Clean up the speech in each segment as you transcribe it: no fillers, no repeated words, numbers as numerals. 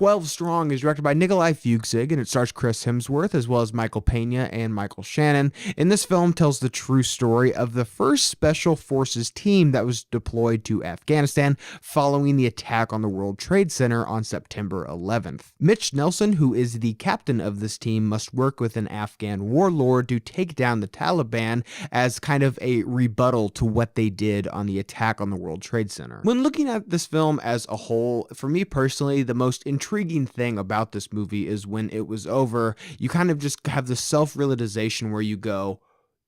12 Strong is directed by Nikolai Fuchsig, and it stars Chris Hemsworth as well as Michael Pena and Michael Shannon. And this film tells the true story of the first Special Forces team that was deployed to Afghanistan following the attack on the World Trade Center on September 11th. Mitch Nelson, who is the captain of this team, must work with an Afghan warlord to take down the Taliban as kind of a rebuttal to what they did on the attack on the World Trade Center. When looking at this film as a whole, for me personally, the most intriguing thing about this movie is when it was over, you kind of just have the self-realization where you go,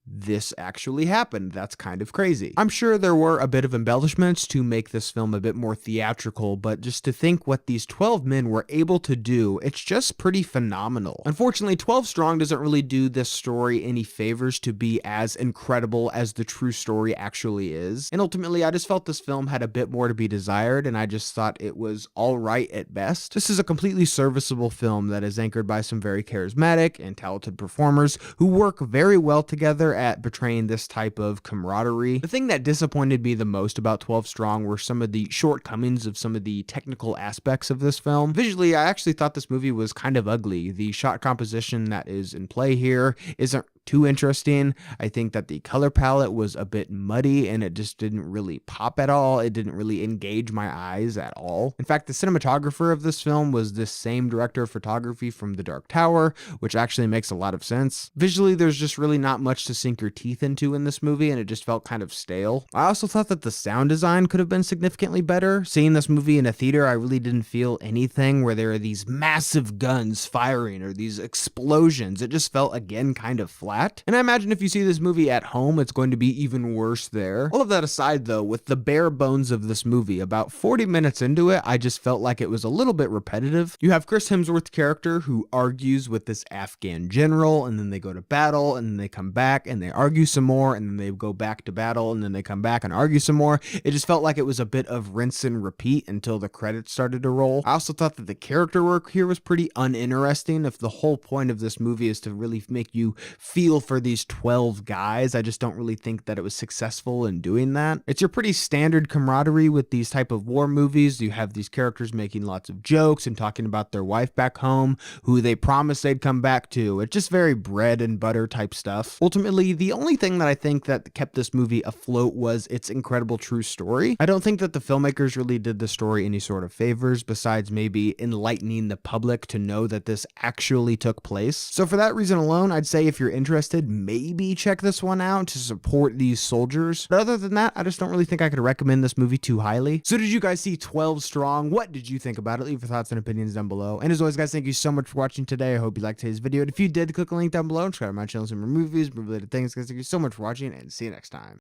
this actually happened. That's kind of crazy. I'm sure there were a bit of embellishments to make this film a bit more theatrical, but just to think what these 12 men were able to do, it's just pretty phenomenal. Unfortunately, 12 Strong doesn't really do this story any favors to be as incredible as the true story actually is. And ultimately, I just felt this film had a bit more to be desired, and I just thought it was all right at best. This is a completely serviceable film that is anchored by some very charismatic and talented performers who work very well together at portraying this type of camaraderie. The thing that disappointed me the most about 12 Strong were some of the shortcomings of some of the technical aspects of this film. Visually, I actually thought this movie was kind of ugly. The shot composition that is in play here isn't too interesting. I think that the color palette was a bit muddy and it just didn't really pop at all. It didn't really engage my eyes at all. In fact, the cinematographer of this film was this same director of photography from The Dark Tower, which actually makes a lot of sense. Visually, there's just really not much to sink your teeth into in this movie, and it just felt kind of stale. I also thought that the sound design could have been significantly better. Seeing this movie in a theater, I really didn't feel anything where there are these massive guns firing or these explosions. It just felt, again, kind of flat. And I imagine if you see this movie at home, it's going to be even worse there. All of that aside, though, with the bare bones of this movie, about 40 minutes into it, I just felt like it was a little bit repetitive. You have Chris Hemsworth's character who argues with this Afghan general, and then they go to battle, and then they come back, and they argue some more, and then they go back to battle, and then they come back and argue some more. It just felt like it was a bit of rinse and repeat until the credits started to roll. I also thought that the character work here was pretty uninteresting. If the whole point of this movie is to really make you feel for these 12 guys, I just don't really think that it was successful in doing that. It's your pretty standard camaraderie with these type of war movies. You have these characters making lots of jokes and talking about their wife back home, who they promised they'd come back to. It's just very bread and butter type stuff. Ultimately, the only thing that I think that kept this movie afloat was its incredible true story. I don't think that the filmmakers really did the story any sort of favors besides maybe enlightening the public to know that this actually took place. So for that reason alone, I'd say if you're interested, maybe check this one out to support these soldiers. But other than that, I just don't really think I could recommend this movie too highly. So did you guys see 12 Strong? What did you think about it? Leave your thoughts and opinions down below. And as always, guys, thank you so much for watching today. I hope you liked today's video. And if you did, click the link down below and subscribe to my channel for more movies, movie related things. Guys, thank you so much for watching and see you next time.